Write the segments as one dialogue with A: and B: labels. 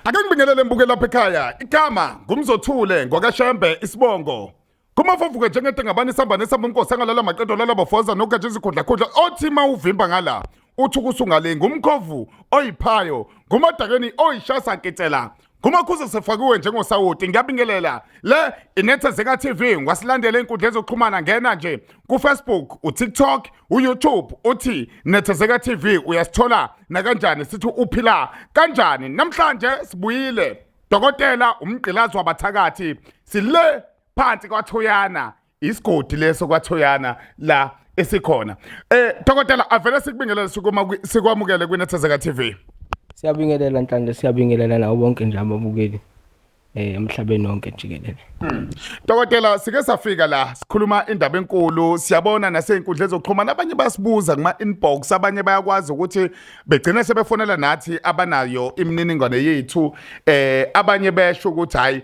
A: Ake ngibingelele mbuke lapha ekhaya. Igama ngumzothule ngokashembe isibongo. Kumafavuke njengete ngabani sambane sabunkosi angalala maqedo lala bafoza nogatsha izikhundla khundla othi mawuvimba ngala. Uthi kusungale ngumkhovu oyiphayo, ngumadakeni oyishasa nkitsela. Kumakhuza sefakiwe njengosawoti ngiyabingelela le iNethezeka TV ngwasilandela inkundla ezoxhumana ngena nje ku Facebook, uTikTok, uYouTube uthi Nethezeka TV uyasithola na kanjani sithi uphila kanjani. Namhlanje sibuyile dokotela umgqilazi wabathakathi sile phansi kwaThoyana isigodi leso kwaThoyana la esikhona. Dokotela avele sikubingelele sikwamukele kwiNethezeka TV.
B: Siyabingelela Nhlanhla, siyabingelela nawo bonke nje ababukeli emhlabeni wonke jikelele.
A: Dokotela sike safika la sikhuluma indaba enkulu, siyabona nasey'nkundla ezokuxhumana abanye basibuza kuma inbox, abanye bayakwazi ukuthi begcine sebefonela nathi abanayo imininingwane yethu, abanye besho ukuthi hayi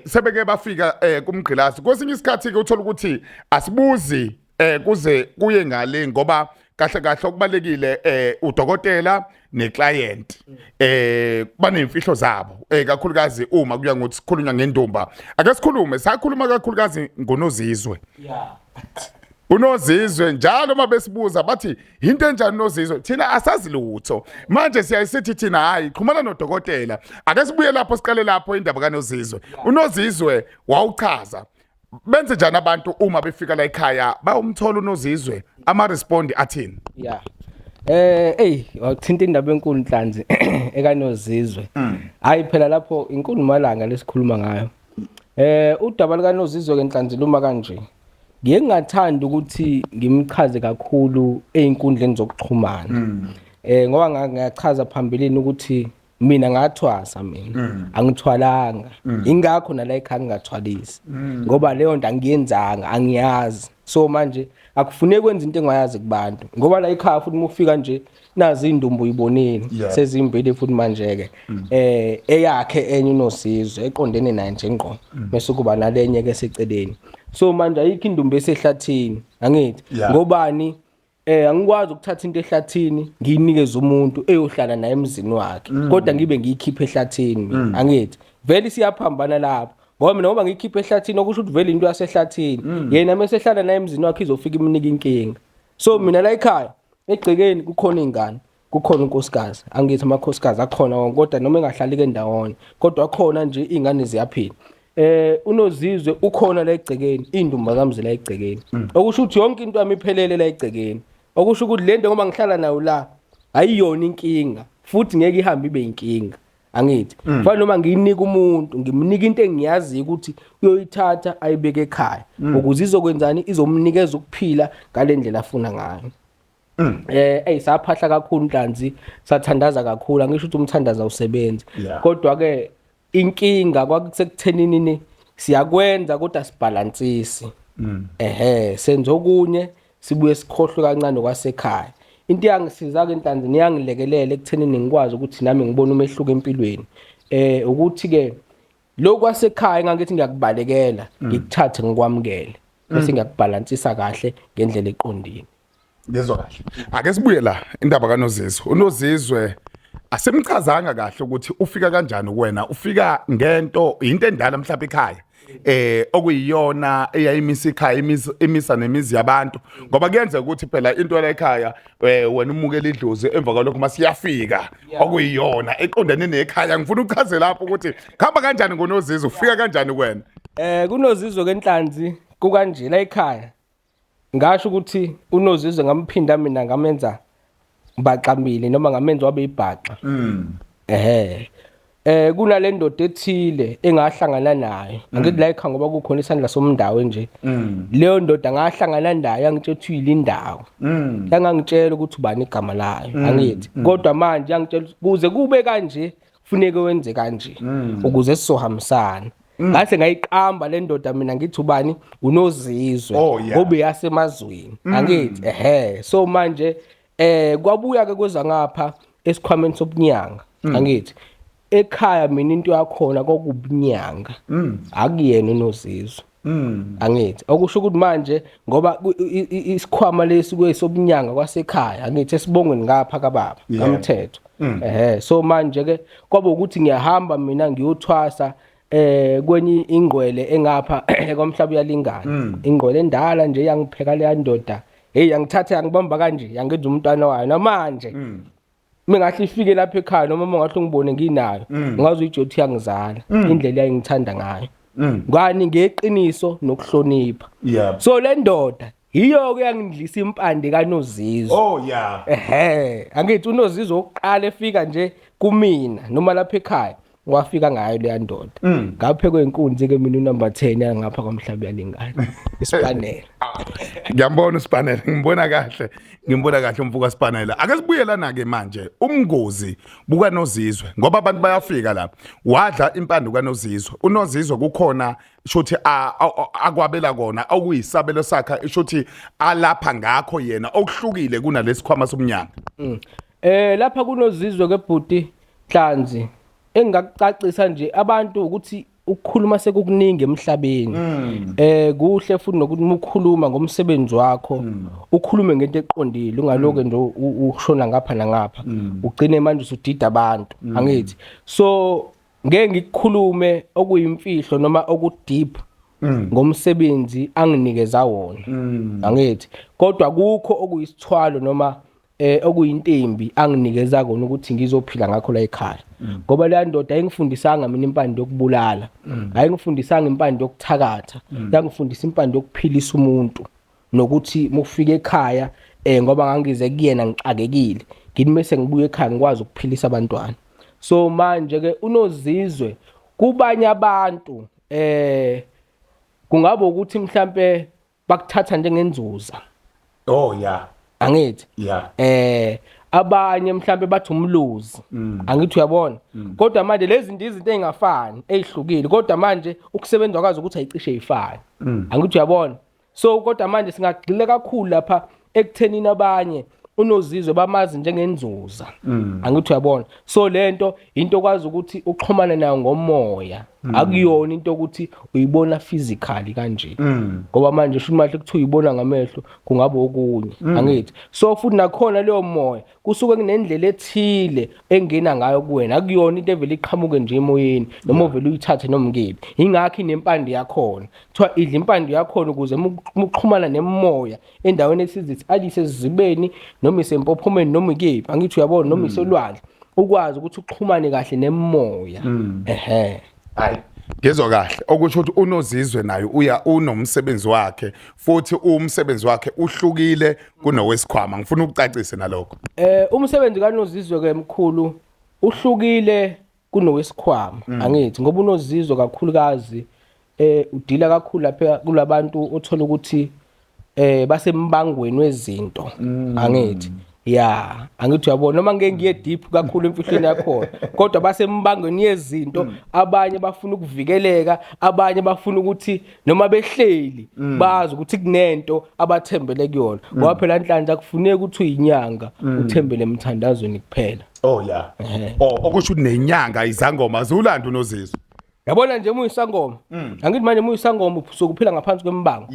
A: sebeke bafika kumgqilazi. Kwesinye isikhathi ke uthola ukuthi asibuzi kuze kuye ngale ngoba kahle kahle okubalekile udokotela neclient banemfihlo zabo kakhulukazi uma kuya ngokuthi sikhulunywa ngendumba. Ake sikhulume, sakhuluma kakhulukazi ngoNozizwe. uNozizwe njalo mabesibuza bathi into enjani uNozizwe, thina asazi lutho. Manje siyayisithi thina hayi xhumana nodokotela. Ake sibuye lapho siqale lapho indaba kaNozizwe. uNozizwe wawuchaza benze njani abantu uma befika la ekhaya bayomthola uNozizwe, ama respond athini?
B: Wathinta indaba enkulu Nhlanhla ekaNozizwe. Hayi phela lapho inkulu malanga lesikhuluma ngayo. Udaba likaNozizwe ke Nhlanhla luma kanje. Ngiye ngingathanda ukuthi ngimchaze kakhulu einkundleni zokuxhumana. Ngoba ngachaza phambilini ukuthi mina ngathwasa mina angithwalanga, ingakho nala ekhaya ngingathwalisi ngoba leyo nto angiyenzanga, angiyazi. So manje akufuneki kwenza into engayazi kubantu ngoba la ekhaya futhi mufika nje nazi indumbu uyiboneni sezimbili futhi manje ke eyakhe enye uNozizwe eqondene naye nje ngqo bese kuba nalenye ke seceleni. So manje ayikho indumbu esehlathini, angithi ngobani angikwazi ukuthatha into ehlathini ngiyinikeze umuntu eyohlala naye emzini wakhe kodwa ngibe ngiyikhipha ehlathini mina, angithi vele siyaphambana lapho ngoba mina ngoba ngiyikhipha ehlathini okusho ukuthi vele into yasehlathini yena mesehlala naye emzini wakhe izofika imnika inkinga. So mina la ekhaya egcekeni kukhona ingane, kukhona unkosikazi, angithi amakhosikazi akhona wonke kodwa noma engahlali ke ndawonye kodwa akhona nje ingane ziyaphila. uNozizwe ukhona la egcekeni, indumba kamzi la egcekeni, okusho ukuthi yonke into yami iphelele la egcekeni, okusho ukuthi le nto ngoba ngihlala nayo la ayiyona inkinga futhi ngeke ihambe ibe inkinga, angithi mfana noma ngiyinika umuntu ngimnika into engiyazi ukuthi uyoyithatha ayibeke ekhaya ukuze izokwenzani, izomnikeza ukuphila ngalendlela afuna ngayo. Saphahla kakhulu Nhlanhla, sathandaza kakhulu, angisho ukuthi umthandaza usebenza kodwa ke inkinga kwakusekuthenini siyakwenza kodwa sibalansisi. Senza okunye sibuye sikhohlwe kancane kwasekhaya. Into yangisiza ke Nhlanhla niyangilekelela ekuthenini ngikwazi ukuthi nami ngibone umehluko empilweni. Ukuthi ke lokho kwasekhaya ngangithi ngiyakubalekela ngikuthathe ngikwamukele bese ngiyakubalansisa kahle ngendlela eqondile.
A: Ngezwe kahle. Ake sibuye la indaba kaNozizwe. uNozizwe asemchazanga kahle ukuthi ufika kanjani kuwena, ufika ngento into endala mhlawumbe ekhaya okuyiyona eyayimisa ikhaya imisa nemizi yabantu ngoba kuyenzeka ukuthi phela into la ekhaya wena umukela idlozi emva kwalokho masiyafika okuyiyona eqondene nekhaya. Ngifuna ukuchaze lapho ukuthi khamba kanjani ngoNozizwe, ufika kanjani kuwena?
B: kuNozizwe ke Nhlanhla kukanje la ekhaya ngasho ukuthi uNozizwe ngamphinda mina ngamenza baqamile noma ngamenza wabe ibhaqa. Kunale ndoda ethile engahlangana nayo, angithi la ekhaya ngoba kukhona isandla somndawo nje. Leyo ndoda ngahlangana nayo yangitshela ukuthi uyindawo, yangangitshela ukuthi ubani igama layo, angithi kodwa manje yangitshela kuze kube kanje kufuneka wenze kanje ukuze sizohambisana. Ngase ngayiqamba le ndoda mina ngithi ubani uNozizwe ngoba yasemazweni, angithi so manje kwabuya ke kweza ngapha esikhwameni sobunyanga, angithi ekhaya mina into yakhona kokubunyanga akuyena uNozizwe, angithi okusho ukuthi manje ngoba isikhwama lesi kwesobunyanga kwasekhaya, angithi esibongweni ngapha kaBaba kamthetho So manje ke kwaba ukuthi ngiyahamba mina ngiyothwasa kwenye ingqwele engapha komhlaba uyalingana ingqwele endala nje yangipheka le yandoda yangithatha yangibamba kanje yangenza umntwana wayo namanje mingahle ifike lapha ekhaya noma ngahle ngibone nginayo ngazi uJothi yangizala indlela yayingithanda ngayo ngani ngeqiniso nokuhlonipha so le ndoda yiyo ke yangidlisa impande kaNozizwe angithi uNozizwe oqala efika nje kumina noma lapha ekhaya wafika ngayo le ndoda ngaphekwe inkunzi ke mina unumber 10 yangapha kwamhlaba yalingana isipanela
A: ngiyambona uSpanela ngimbona kahle umfuka Spanela ake sibuyelana ke manje umngozi buka Nozizwe ngoba abantu bayafika la wadla impande kaNozizwe uNozizwe kukhona shothi akwabela kona okuyisabelo sakhe shothi alapha ngakho yena okuhlukile kunalesikhwama somnyanga
B: lapha kuNozizwe ke bhuti Hlanzi engakucacisa nje abantu ukuthi ukukhuluma sekukuningi emhlabeni kuhle futhi nokuthi ukukhuluma ngomsebenzi wakho ukhulume ngento eqondile ungaloke nje ushona ngapha nangapha ugcine manje usudida abantu angithi so ngeke ngikukhulume okuyimfihlo noma okudeep ngomsebenzi anginikeza wona angithi kodwa kukho okuyisithwalo noma okuyintembi anginikeza kona ukuthi ngizophila ngakho la ekhaya ngoba le ndoda ayingifundisanga mina impande yokubulala ayingifundisanga impande yokuthakatha yangifundisa impande yokuphilisa umuntu nokuthi mufike ekhaya ngoba ngangize kuyena ngixakekile ngithi mase ngibuye ekhaya ngikwazi ukuphilisa abantwana so manje ke uNozizwe kubanye abantu kungaba ukuthi mhlambe bakuthatha njengenzuza angithi abanye mhlambe bathi umluzi angithi uyabona kodwa manje lezi izinto ezingafani ezihlukile kodwa manje ukusebenza kwazo ukuthi ayicishe ifane angithi uyabona so kodwa manje singagxile kakhulu lapha ekuthenini abanye uNozizwe bamazi njengenzuza angithi uyabona so lento into kwazi ukuthi uxhumana nayo ngomoya akuyona into ukuthi uyibona physically kanje ngoba manje sho mahle kuthi uyibona ngamehlo kungaba okunye angithi so futhi nakhona leyo moya kusuke kunendlela ethile engena ngayo kuwena akuyona into evela iqhamuke nje emoyeni noma uvela uyithathe noma ngiphi ingakho inempande yakhona kuthiwa idla impande yakhona ukuze ukuxhumana nemoya endaweni esizithi alise sizibeni noma isempophomeni noma ikephi angithi uyabona noma isolwandle ukwazi ukuthi uxhumane kahle nemoya
A: hayi ngezwe kahle okusho ukuthi uNozizwe nayo unomsebenzi wakhe futhi umsebenzi wakhe uhlukile kunowesikhwama ngifuna ukucacise nalokho
B: umsebenzi kaNozizwe ke mkhulu uhlukile kunowesikhwama angithi ngoba uNozizwe kakhulukazi udila kakhulu lapha kulabantu othola ukuthi basembangweni wezinto angithi angithi uyabona noma ngeke ngiye deep kakhulu emfihlweni yakho kodwa basembangweni yezinto abanye bafuna ukuvikeleka abanye bafuna ukuthi noma behleli bazi ukuthi kunento abathembele kuyona ngoba phela inhlanhla kufuneka ukuthi uyinyanga uthembele emthandazweni kuphela
A: okusho ukuthi nenyanga izangoma zulanda uNozizwe
B: yabona nje muyisangoma angithi manje muyisangoma sokuphila ngaphansi kwembango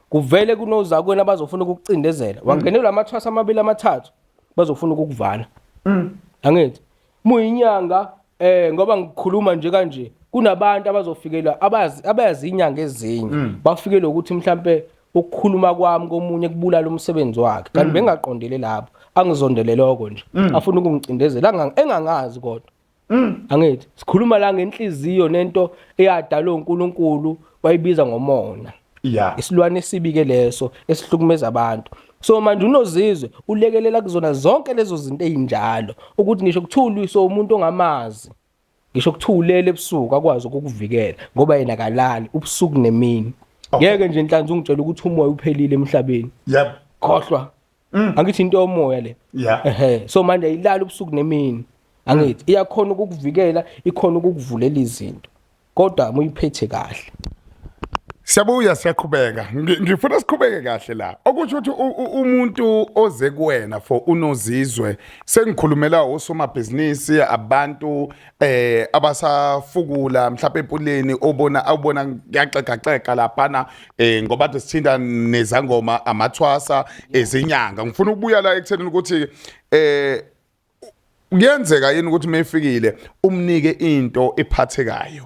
B: kuvele kunozakwena abazofuna ukukucindezela wangenelwa amathwasa amabili amathathu bazofuna ukukuvala angithi muyinyanga ngoba ngikhuluma nje kanje kunabantu abazofikelwa abayazi inyanga ezinye bafikelwe ukuthi mhlambe ukukhuluma kwami komunye kubulala umsebenzi wakhe kanti bengaqondele lapho angizondele lokho nje afuna ukungicindezela engangazi kodwa angithi sikhuluma la ngenhliziyo nento eyadalwa uNkulunkulu wayibiza ngomona isilwane esibike leso esihlukumeza abantu so manje uNozizwe ulekelela kuzona zonke lezo zinto ezinjalo ukuthi ngisho kuthuliswa umuntu ongamazi ngisho kuthulele ebusuku akwazi ukukuvikela ngoba yena kalali ubusuku nemini ngeke nje inhlanzi ungitshela ukuthi umoya uphelile emhlabeni khohlwa angithi into yomoya le so manje ayilala ubusuku nemini angithi iyakhona ukukuvikela ikhona ukukuvulela izinto kodwa muyiphethe kahle
A: Siyabuya siyaqhubeka ngifuna siqhubeke kahle la okusho ukuthi umuntu oze kuwena for uNozizwe sengikhulumela osomabhizinisi abantu abasafukula mhlawumbe empuleni awubona ngiyaqeqaqeqa laphana ngoba sithinda nezangoma amathwasa ezinyanga ngifuna ukubuya la ekuthenini ukuthi kuyenzeka yini ukuthi mayifikile umnike into ephathekayo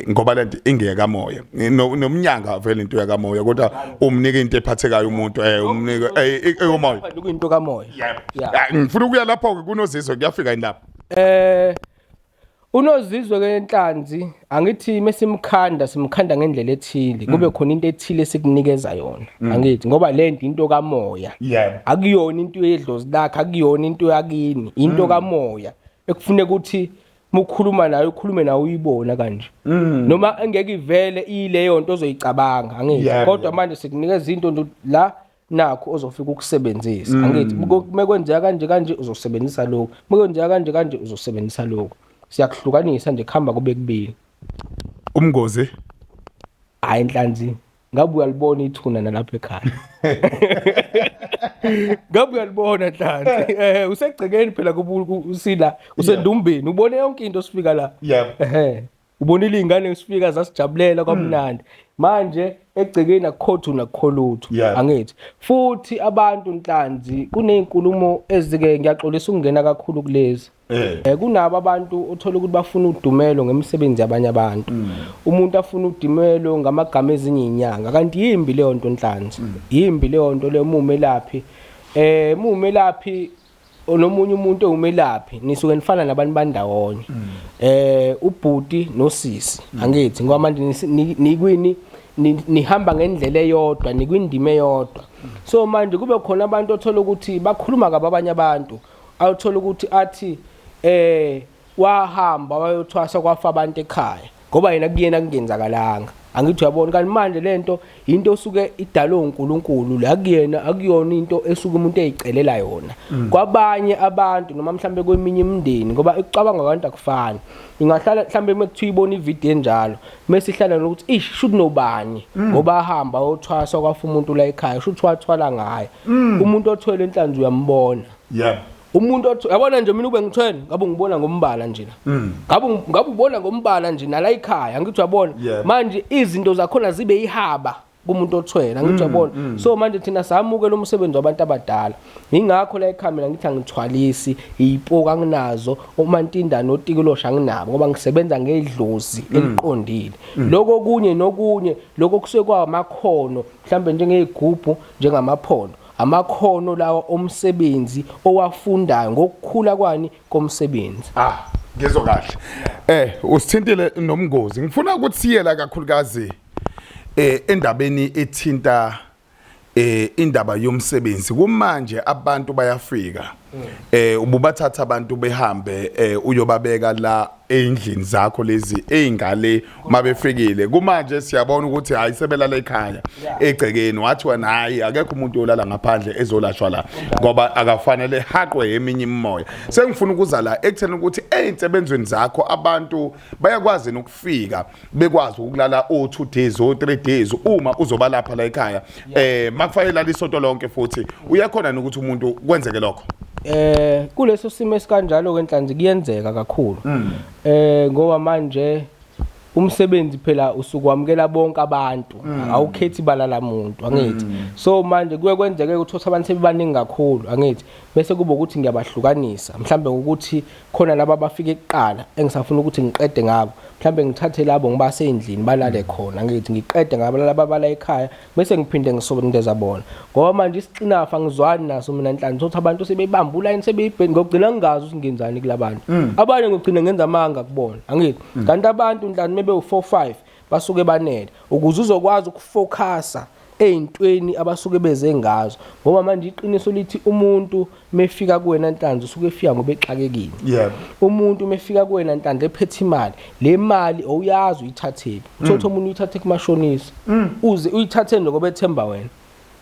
A: ngoba lento ingeka moya nomnyanga vele into yakamoya kodwa umnike into ephathekayo umuntu umnike eyomoya
B: into kamoya
A: ngifuna ukuya lapho ke kunozizwe kuyafika yini lapho
B: unozizwe ke enhlanzi angithi mesimkhanda simkhanda ngendlela ethile kube khona into ethile sikunikeza yona angithi ngoba lento into kamoya akuyona into yedlozi lakhe akuyona into yakini into kamoya ekufuneka ukuthi mukhuluma nayo ukhulume nawe uyibona kanje noma engeke ivele ileyo nto ozoyicabanga angithi kodwa manje sikunikeza into la nakho ozofika ukusebenzisa angithi mekwenzeka kanje uzosebenzisa lokho mekwenzeka kanje uzosebenzisa lokho siyakuhlukanisa nje khamba kube kubili
A: umngozi
B: hayi inhlanzi ngabe uyalibona ithuna nalapha ekhaya ngabe uyalibona inhlanzi usegcekeni phela usila usendumbeni ubone yonke into osifika la ubonile izingane esifika zasijabulela kwamnandi manje egcekeni akukho nakukholutho angithi futhi abantu inhlanzi kunezinkulumo ezike ngiyaxolisa ukungena kakhulu kulezi kunabo abantu uthola ukuthi bafuna udumelo ngemisebenzi yabanye abantu umuntu afuna udumelo ngamagama ezinye inyanga kanti yimbi leyo nto inhlanzi yimbi leyo nto le mumelaphi mumelaphi nomunye umuntu ewumelaphi nisuke nifana nabantu bandawonye ubhuti nosisi angithi ngoba manje nikwini nihamba ngendlela eyodwa nikwindime eyodwa so manje kube khona abantu othola ukuthi bakhuluma kababanye abantu awuthola ukuthi athi wahamba wayothwasa kwafa abantu ekhaya ngoba yena kuyena kungenzakalanga angithi uyabona kanti manje lento into osuke idalwe uNkulunkulu la kuyena akuyona into esuka umuntu eyicelela yona kwabanye abantu noma mhlambe kweminye imindeni ngoba ekucabanga abantu akufani ingahlala mhlambe mekuthiwa ibona ivideo enjalo mase ihlala nokuthi should nobani ngoba ahamba othwasa kwafa umuntu la ekhaya should wathwala ngaye umuntu othwele inhlanzi uyambona umuntu yabona nje mina ube ngithwele ngabe ngibona ngombala nje ngabe ubona ngombala nje nala ekhaya angithi uyabona manje izinto zakhona zibe ihaba kumuntu othwele angithi uyabona so manje thina samuke lo msebenzi wabantu abadala ingakho la ekhaya mina ngithi angithwalisi izipoka nginazo uMantinda noTikolosha anginabo ngoba ngisebenza ngedlozi eliqondile lokho kunye nokunye lokho kusekwa amakhono mhlambe njengezigubhu njengamaphondo amakhono lawo omsebenzi owafundayo ngokukhula kwani komsebenzi
A: ngezwe kahle usithintile nomngozi ngifuna ukuthi siyela kakhulukazi endabeni ethinta indaba yomsebenzi kumanje abantu bayafika ububathatha abantu behambe uyobabeka la endlini zakho lezi ezingale mabefikile kumanje siyabona ukuthi hayi sebelala ekhaya egcekeni wathi wena hayi akekho umuntu olala ngaphandle ezolashwa la ngoba akafanele haqwe eminye imimoya sengifuna ukuza la ekutheni ukuthi ezensebenzweni zakho abantu bayakwazi ukufika bekwazi ukulala o2 days o3 days uma uzoba lapha la ekhaya makufanele isonto lonke futhi uyakhona ukuthi umuntu kwenzeke lokho
B: kuleso simo esikanjalo kwenhlanzi kuyenzeka kakhulu ngoba manje umsebenzi phela usukwamukela bonke abantu awukhethi balala umuntu angithi so manje kuye kwenzeke ukuthi abantu sebebaningi kakhulu angithi bese kube ukuthi ngiyabahlukanisa mhlambe ukuthi khona laba bafike eqala engisafuna ukuthi ngiqede ngabo mhlambe ngithathe labo ngibase endlini balale khona ngithi ngiqede ngabo laba bala ekhaya bese ngiphinde ngisobondeza bona ngoba manje isixinafa ngizwani naso mina inhlanzi ukuthi abantu sebebamba uline sebeyibheni ngokugcina ngingazi ukuthi ngenzani kulabantu abanye ngogcina ngenza amanga kubona angithi kanti abantu inhlanzi mebe u4-5 basuke banele ukuze uzokwazi ukufocusa eyintweni abasuke beze ngazo ngoba manje iqiniso lithi umuntu mefika kuwena inhlanzi usuke efika ngoba exakekile umuntu mefika kuwena inhlanzi ephethe imali le mali awuyazi uyithathele uthatha umuntu uyithathe kumashonisa uze uyithathe ngoba ethemba wena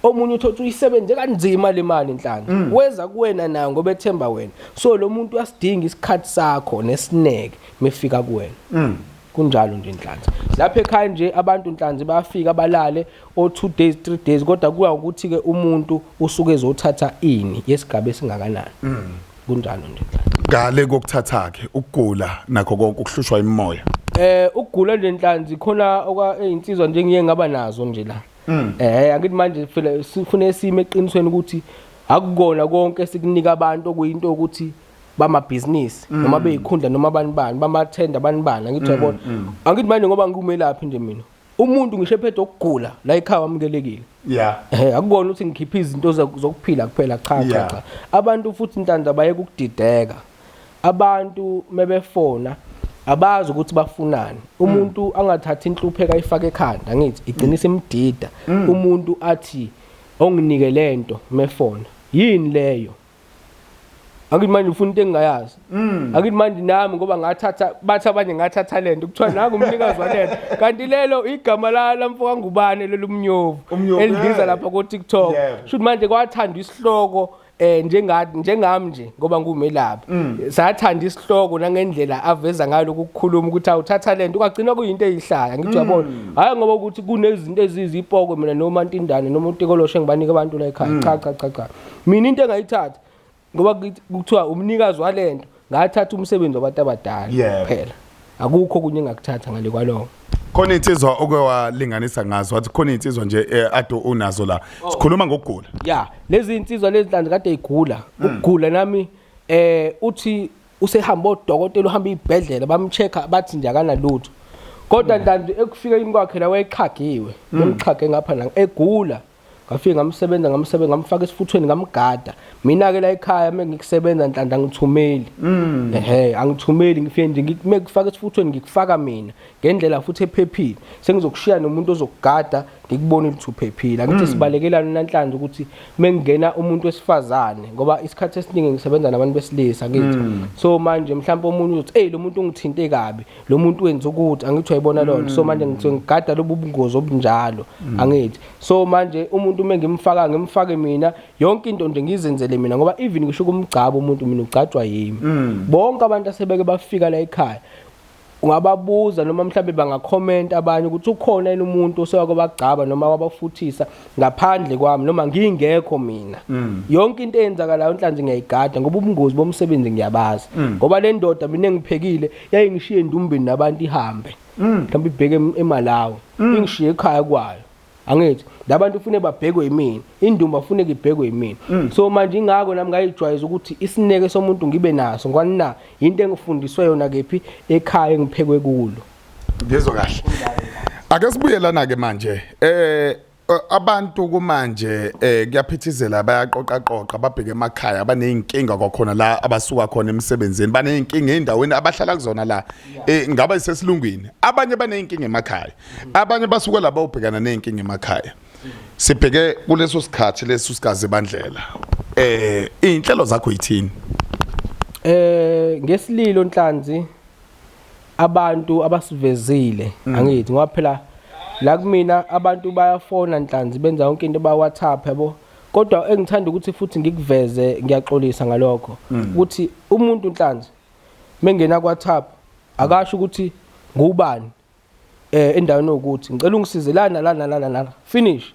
B: omunye uthatha uyisebenze kanzima le mali inhlanzi weza kuwena nayo ngoba ethemba wena so lo muntu uyasidinga isikhathi sakho nesineke mefika kuwena kunjalo nje inhlanzi lapha ekhaya nje abantu inhlanzi bayafika balale o2 days 3 days kodwa kuya ukuthi ke umuntu usuke ezothatha ini yesigaba esingakanani kunjalo nje inhlanzi
A: ngale kokuthatha ke ukugula nakho konke ukuhlushwa imimoya
B: ukugula nje inhlanzi khona okweinsizwa nje ngiye ngaba nazo nje la angithi manje sifune sime eqinisweni ukuthi akukona konke sikunika abantu okuyinto ukuthi bamabhizinisi noma beyikhundla noma abanibani bamathenda abanibani ngithi yabona angithi manje ngoba ngikumelaphi nje mina umuntu ngisho ephethe ukugula la ekhaya wamukelekile akubona ukuthi ngikhipha izinto zokuphila kuphela cha abantu futhi intanda baye ukudideka abantu mebefona abazi ukuthi bafunani umuntu angathathi inhlupheko ayifake ekhanda ngithi igcinisa imdida umuntu athi onginike lento mefona yini leyo akithi manje ufuna into engayazi akithi manje nami ngoba ngathatha bathi abanye ngathatha lento kuthiwa naku umnikazi walento kanti lelo igama la mfo kangubane lelo umnyovu elidiza lapha ku TikTok should manje kwathandwa isihloko njengami nje ngoba ngumelaphi sathanda isihloko nangendlela aveza ngalo ukukhuluma ukuthi awuthatha lento kwagcina kuyinto eyihlaya ngithi yabona hayi ngoba ukuthi kunezinto ezizipoko mina noma Ntindane noma uTikoloshe engibanika abantu la ekhaya cha mina into engayithatha ngoba kuthiwa umnikazi walento ngathatha umsebenzi wabantu abadala kuphela akukho kunye engakuthatha ngale kwaloko
A: khona insizwa okwalinganisa ngazo wathi khona insizwa nje ade unazo la sikhuluma ngokugula
B: lezi insizwa lezi nhlanzi kade igula ukugula nami uthi usehamba odokotela uhamba ibhedlela bamchecka bathi nje akanalutho kodwa ntandi ekufikeni kwakhe la wayechagiwe nemchage ngapha la egula ngafika ngamsebenza ngamfaka esifuthweni ngamgada mina ke la ekhaya mengikusebenza nhlanhla ngithumeli angithumeli ngifike nje ngikufaka esifuthweni ngikufaka mina ngendlela futhi ephephile sengizokushiya nomuntu ozokugada ngikubona ukuthi uphephile angithi sibalekelana namhlanje ukuthi mengena umuntu wesifazane ngoba isikhathi esiningi ngisebenza nabantu besilisa ngithi so manje mhlawumbe umuntu uthi lo muntu ungithinte kabi lo muntu wenza ukuthi angithi uyayibona lona so manje ngigada lobu bungozi obunjalo angithi so manje umuntu ngimfake mina yonke into nje ngizenzele mina ngoba even ngisho kumgcaba umuntu mina ugcatshwa yimi bonke abantu asebeke bafika la ekhaya ungababuza noma mhlawumbe bangacomment abanye ukuthi ukhona yini umuntu osewake bagcaba noma wabafuthisa ngaphandle kwami noma ngingekho mina yonke into eyenzakalayo nhlanzi ngiyayigada ngoba ubungozi bomsebenzi ngiyabazi ngoba le ndoda mina engiphekile yayingishiye endumbeni nabantu ihambe mhlawumbe ibheke eMalawi ingishiye ekhaya kwayo angithi labantu ufune babhekwe yimini indumba ufune ibhekwe yimini so manje ingako nami ngayijwayeza ukuthi isineke somuntu ngibe naso ngwani na into engifundiswe yona kephi ekhaya engiphekwe kulo
A: ngezwe kahle ake sibuyelana ke manje abantu kumanje kuyaphithizela bayaqoqa babheke emakhaya abaneyinkinga kwakhona la abasuka khona emsebenzini baneyinkinga endaweni abahlala kuzona la ngaba isesilungwini abanye baneyinkinga emakhaya abanye basuka laba ubhekana neyinkinga emakhaya sibheke kuleso sikhathi leso sikaze bandlela inhlelo zakho yithini
B: ngesililo nhlanzi abantu abasivezile angithi ngoba phela la kumina abantu bayafona nhlanzi benza yonke into ba WhatsApp yabo kodwa engithanda ukuthi futhi ngikuveze ngiyaxolisa ngalokho ukuthi umuntu nhlanzi mengena ku WhatsApp akasho ukuthi ngubani endaweni ukuthi ngicela ungisize lana finish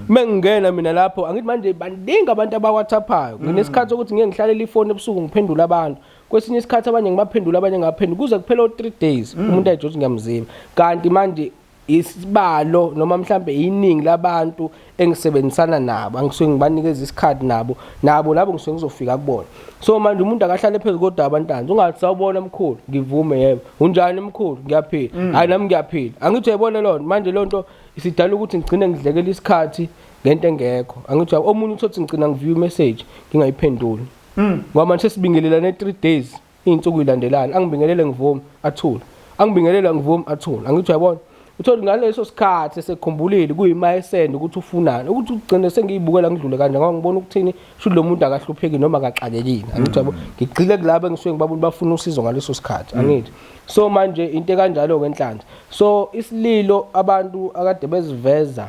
B: mengingena mina lapho angithi manje bandinga abantu aba WhatsAppayo nginesikhathi ukuthi ngeke ngihlalele ifoni ebusuku ngiphendula abantu kwesinye isikhathi abanye ngibaphendula abanye ngaphendula kuze kuphela 3 days umuntu ayijothi ngiyamzima kanti manje isibalo noma mhlambe iningi labantu engisebenzisana nabo angisuke ngibanikeza isikhathi nabo labo ngisuke ngizofika kubona so manje umuntu akahlale phezulu kodwa abantanzi ungathi sawubona mkhulu ngivume yebo unjani mkhulu ngiyaphila hayi nami ngiyaphila angithi uyayibona lona manje lonto isidala ukuthi ngigcine ngidlekela isikhathi ngento engekho angithi omunye uthothi ngicina ngiview message ngingayiphenduli ngoba manje sesibingelelana 3 days izinsuku ilandelana angibingelele ngivume athula angibingelela ngivume athula angithi uyabona utholi ngaleso sikhathi sekukhumbulile kuyimayesende ukuthi ufunani ukuthi ugcine sengiyibukela ngidlule kanje ngoba ngibona ukuthini sho lo muntu akahlupheki noma akaxakekile angithi yabo ngigcile kulabo engisuke ngibabona bafuna usizo ngaleso sikhathi angithi so manje into kanjalo ke Nhlanzi so isililo abantu akade beziveza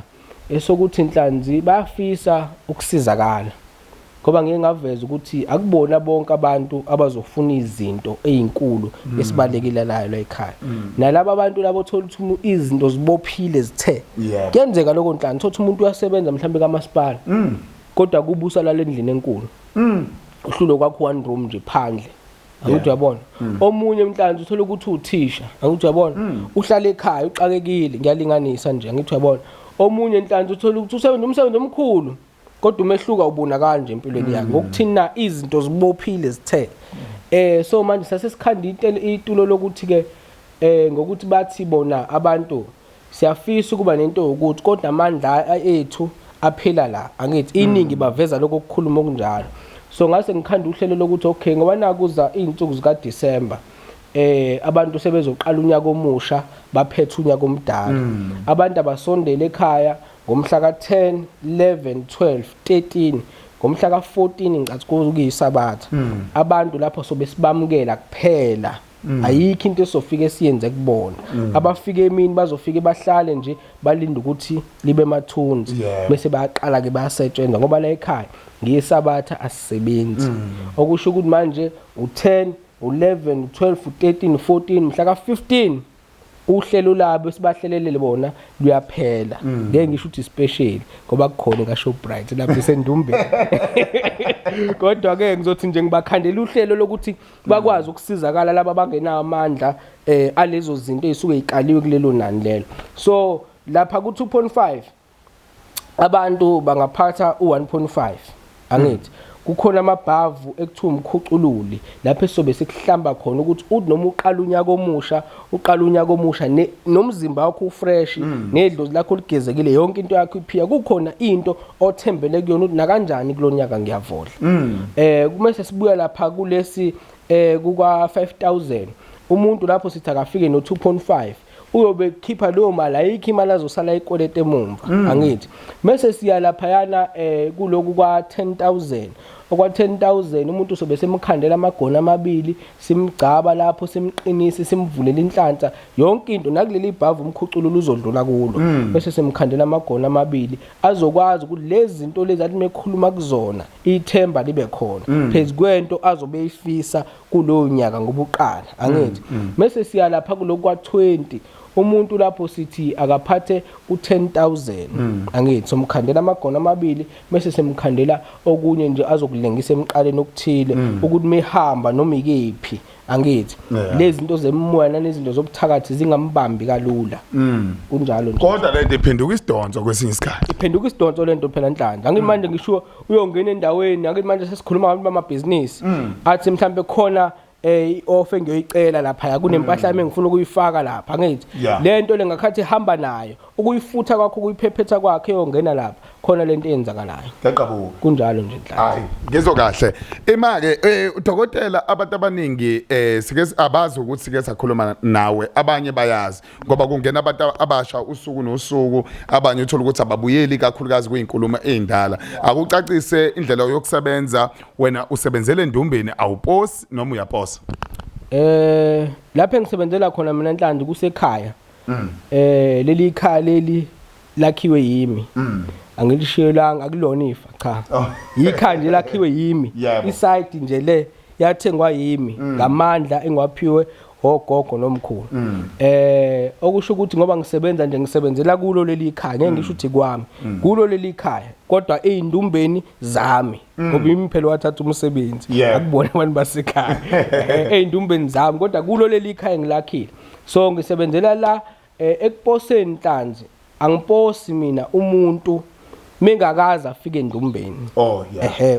B: esokuthi Nhlanzi bayafisa ukusizakala ngoba ngeke ngaveza ukuthi akubona bonke abantu abazofuna izinto ezinkulu esibalekile layo la ekhaya nalabo abantu labo othola ukuthi izinto zibophile zithe kuyenzeka lokho Nhlanzi thothi umuntu uyasebenza mhlambe kamasipala kodwa kubusa la endlini enkulu uhlulo kwakho one room nje phandle angithi uyabona omunye Nhlanzi uthola ukuthi uthisha angithi uyabona uhlala ekhaya uxakekile ngiyalinganisa nje angithi uyabona omunye Nhlanzi uthola ukuthi usebenza umsebenzi omkhulu kodwa umehluka ubonakala nje empilweni yakhe ngokuthina izinto zibophile zithe so manje sasesikhanda itulo lokuthi ke ngokuthi bathi bona abantu siyafisa ukuba nento ukuthi kodwa amandla ethu aphela la angithi iningi baveza lokho kukhuluma okunjalo so ngase ngikhanda uhlelo lokuthi okay ngoba nakuza izinsuku zika December abantu sebezoqala unyaka omusha baphethe unyaka omdala abantu abasondele ekhaya ngomhla ka10 11 12 13 ngomhla ka14 ngicathi kuyisabatha abantu lapho sobe sibamukela kuphela ayikho into esofika esiyenze kubona abafike emini bazofika bahlale nje balinda ukuthi libe mathunzi bese bayaqala ke bayasetshenzwa ngoba la ekhaya ngiyisabatha asisebenzi okusho ukuthi manje u10 11 12 13 14 mhla ka15 uhlelo labo sibahlelelele bona luyaphela ngeke ngisho ukuthi special ngoba kukhona ka Shoprite lapho eSendumbe kodwa ke ngizothi nje ngibakhandela uhlelo lokuthi bakwazi ukusizakala laba abangenayo amandla alezo zinto ezisuke ezikaliwe kulelo nani lelo so lapha ku 2.5 abantu bangaphatha u1.5 angithi kukhona amabhavu ekuthiwa umkhucululi lapho esobe sikuhlamba khona ukuthi noma uqala unyaka omusha nomzimba wakho ufresh nedlozi lakho ligezekile yonke into yakho iphiya kukhona into othembele kuyona ukuthi nakanjani kulonyaka ngiyavodla kumase sibuya lapha kulesi kuka 5000 umuntu lapho sithi akafike no 2.5 uyobe khipha leyo mali ayikho imali azosala ikolete emumva angithi mase siya lapha yana kuloku kwa 10000 okwa 10000 umuntu sobe semkhandela amagona amabili simgcaba lapho simqinisa simvulela inhlanhla yonke into nakuleli ibhavu umkhuculula uzodlula kulo bese semkhandela amagona amabili azokwazi ukuthi lezi zinto lezi athi mekhuluma kuzona ithemba libe khona phezukwento azobe eyifisa kulowo nyaka ngoba uqala angithi bese siya lapha kulokwa 20 umuntu lapho sithi akaphathe u10000 angithi somkhandela amagona amabili bese semkhandela okunye nje azokulengisa emqaleni okuthile ukuthi mehamba noma ikephi angithi lezi zinto zemoya nanezinto zobuthakathi zingambambi kalula kunjalo nje
A: kodwa lento iphenduka isidonso kwesinye isikhathi
B: iphenduka isidonso lento phela Nhlanhla angithi manje ngisho uyongena endaweni angithi manje sesikhuluma ngabantu bamabhizinisi athi mhlambe khona offer ngiyoyicela lapha kunempahla yami ngifuna ukuyifaka lapha ngithi lento lengakhathi ihamba nayo ukuyifutha kwakho ukuyiphephetha kwakhe yongena lapha khona lento eyenzakalayo
A: ngaqabuka
B: kunjalo nje Nhlanhla
A: hayi ngizwe kahle imake udokotela abantu abaningi sike abazi ukuthi sike sakhuluma nawe abanye bayazi ngoba kungena abantu abasha usuku nosuku abanye uthola ukuthi ababuyeli kakhulukazi kuyinkulumo ezindala akucacise indlela yokusebenza wena usebenzele Endumbeni awuposi noma uyaposa
B: lapha engisebenzela khona mina Nhlanhla kusekhaya leli ikhaya leli lakhiwe yimi angilishiyelanga akulona ifa cha ikhaya nje lakhiwe yimi isite nje le yathengwa yimi ngamandla engwaphiwe ogogo nomkhulu okusho ukuthi ngoba ngisebenza nje ngisebenzela kulo leli ikhaya ngeke ngisho ukuthi kwami kulo leli ikhaya kodwa ezindumbeni zami ngoba imphelo wathatha umsebenzi akubona abantu basekhaya ezindumbeni zami kodwa kulo leli ikhaya ngilakhile so ngisebenzela la ekuposeni Nhlanhla angiposi mina umuntu mengakaza afike Endumbeni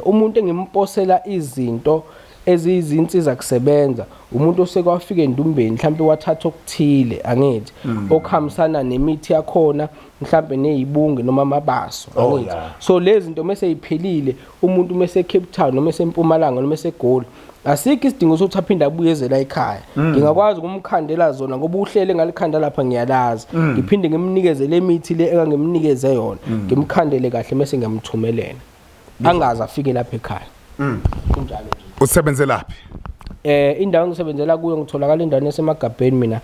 B: umuntu engimposela izinto eziyizinsiza kusebenza umuntu osekwafika Endumbeni mhlambe wathatha okuthile angithi okuhambisana nemithi yakhona mhlambe nezibunge noma amabaso angithi so lezi zinto mase iphelile umuntu mase Cape Town noma eseMpumalanga noma eseGoli asikho isidingo sokuthi aphinde abuyezela ekhaya ngingakwazi ukumkhandela zona ngoba uhlele ngalikhanda lapha ngiyalazi ngiphinde ngimnikeze lemithi le engangimnikeze yona ngimkhandele kahle mase ngiyamthumelela angazi afike lapha ekhaya kunjalo nje
A: usebenzelaphi
B: indawo engisebenzela kuyo ngitholakala endaweni yaseMagabheni mina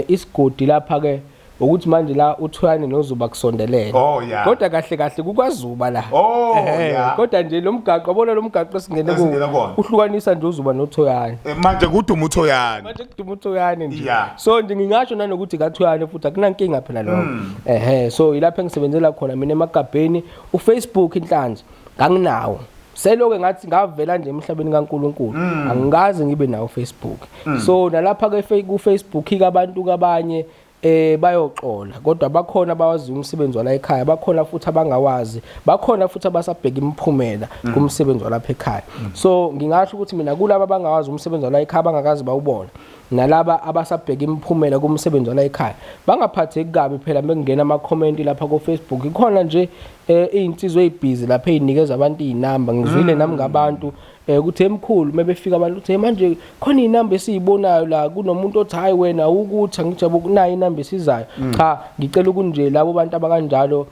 B: isigodi lapha ke ukuthi manje la uThwani noZuba kusondelene kodwa kahle kahle kukwaZuba la kodwa nje lo mgaqo yabona lo mgaqo esingene uhlukanisa nje uZuba noThoyani
A: manje kuduma
B: uThoyani nje so nje ngingasho nanokuthi kaThoyani futhi akunankinga phela lokho so ilapha engisebenzela khona mina eMagabheni uFacebook Nhlanhla nganginawo seloke ngathi ngavela nje emhlabeni kaNkuluNkulu angikaze ngibe nawo Facebook so nalapha ke ku Facebook abantu kabanye bayoxola kodwa bakhona abawazi umsebenzi wala ekhaya bakhona futhi abangawazi bakhona futhi abasabheka imiphumela kumsebenzi walapha ekhaya so ngingasho ukuthi mina kulabo abangawazi umsebenzi wala ekhaya bangakazi bawubona nalaba abasabheka imiphumela kumsebenzi wala ekhaya bangaphatheki kabi phela bekungena ama comment lapha ku Facebook ikhona nje izinsizwe ezibhizi lapha ezinikeza abantu izinamba ngizwile nami ngabantu ukuthi emkhulu mebefika abantu uthi manje khona inamba esiyibonayo la kunomuntu othi hayi wena ukuthi angijabu kunayo inamba esizayo cha ngicela ukunje labo bantu abakanjalo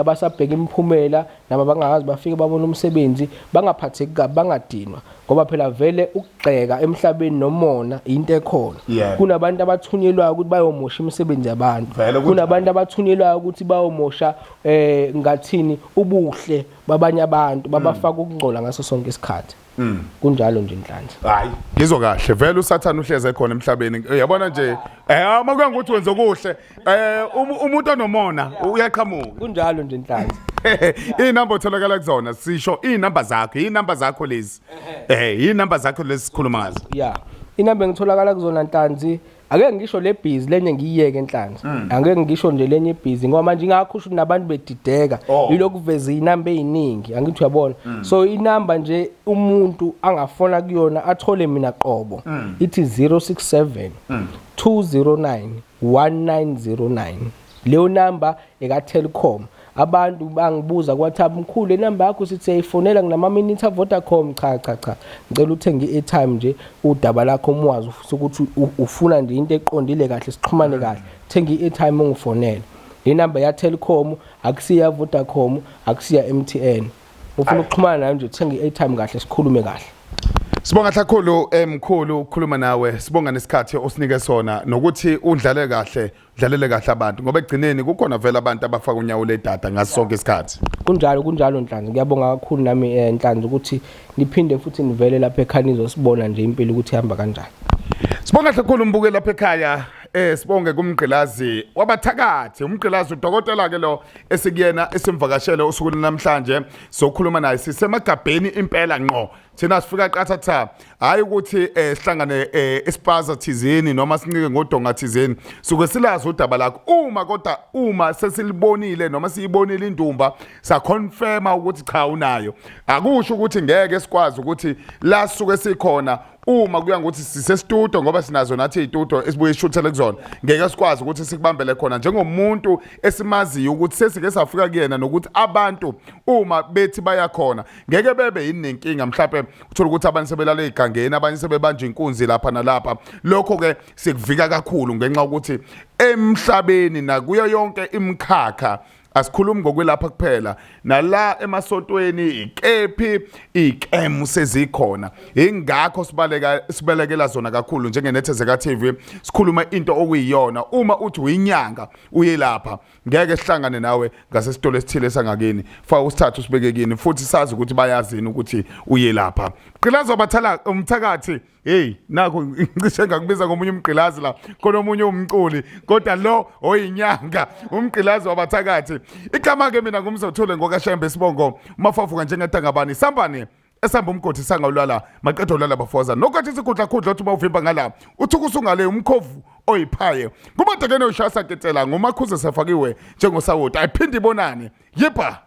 B: abasabheka imiphumela naba bangazi bafike babona umsebenzi bangaphatheki kabi bangadinwa ngoba phela vele ukugxeka emhlabeni nomona into ekhona kunabantu abathunyelwayo ukuthi bayomosha imisebenzi yabantu kunabantu abathunyelwayo ukuthi bayomosha ngathini ubuhle babanye abantu babafaka ukungcola ngaso sonke isikhathi kunjalo nje inhlanhla
A: hayi ngizwe kahle vele usathana uhleze ekhona emhlabeni uyabona nje uma kuya ngokuthi wenze kuhle umuntu onomona uyaqhamuka
B: kunjalo nje inhlanhla
A: inamba otholakala kuzona sisho inamba zakho lezi inamba zakho lezi sikhuluma ngazo
B: inamba engitholakala kuzona Nhlanzi ake ngisho le busy lenye ngiyiyeke Nhlanzi angeke ngisho nje lenye busy ngoba manje ingakhusha nabantu bedideka yilokuveza inamba eziningi angithi uyabona so inamba nje umuntu angafona kuyona athole mina qobo ithi 067 209 1909 leyo namba eka Telkom abantu bangibuza kwaThaba mkhulu inamba yakho sithi siyayifonela nginama minutes Vodacom cha ngicela uthenge i-airtime nje udaba lakho umwazi ukuthi ufuna nje into eqondile kahle sixhumane kahle thenga i-airtime ungifonela inamba ya Telkom akusiya Vodacom akusiya MTN ufuna ukuxhumana nayo nje thenga i-airtime kahle sikhulume kahle
A: Sibonga kakhulu mkhulu ukukhuluma nawe sibonga nesikhathi osinike sona nokuthi udlalele kahle abantu ngoba egcineni kukhona vele abantu abafaka unyawo ledada ngaso sonke isikhathi
B: kunjalo Nhlanzi ngiyabonga kakhulu nami Nhlanzi ukuthi niphinde futhi nivele lapha ekhaya nizosibona nje impilo ukuthi ihamba kanjani
A: Sibonga kakhulu mbukeli lapha ekhaya sibonge kumgqilazi wabathakathi umgqilazi udokotela ke lo esikuyena esimvakashele usuku namhlanje sokhuluma naye sisemagabheni impela ngqo thina sifika qathatha hayi ukuthi sihlangane espaza thizeni noma sincike ngodonga thizeni suke silazi udaba lakho uma sesilibonile noma siyibonile indumba sa confirma ukuthi cha unayo akusho ukuthi ngeke sikwazi ukuthi la suke sikhona uma kuya ngokuthi sisestudio ngoba sinazo nathi izitudio esibuye ishuthele kuzona ngeke sikwazi ukuthi sikubambele khona njengomuntu esimaziyo ukuthi sesike safika kuyena nokuthi abantu uma bethi baya khona ngeke bebe yinenkinga mhlawumbe uthola ukuthi abantu sebelala egangeni abanye sebebanje inkunzi lapha nalapha lokho ke sikuvika kakhulu ngenxa ukuthi emhlabeni nakuyo yonke imkhakha asikhulumi ngokwelapha kuphela nala emasontweni ikephi ikemu sezikhona ingakho sibalekela zona kakhulu njengenethezeka TV sikhuluma into okuyiyona uma uthi uyinyanga uye lapha ngeke sihlangane nawe ngasesitolo esithile sangakini fa usithathu sibeke kini futhi sazi ukuthi bayazini ukuthi uye lapha Gqilazi wabathala umthakathi hey nakho ngicishe ngakubiza ngomunye umgqilazi la khona omunye umculi kodwa lo oyinyanga umgqilazi wabathakathi igama ke mina ngumzothule ngokashembe sibongo mafafuka njengetangabani sambane esamba umgodi sangawulala maqedwe olala bafoza nokuthi isikhudla othi bawuvimba ngala uthi kusungale umkhovu oyiphaye kumadekene ushasa ketela ngomakhuze safakiwe njengosawoti ayiphindi ibonane yipa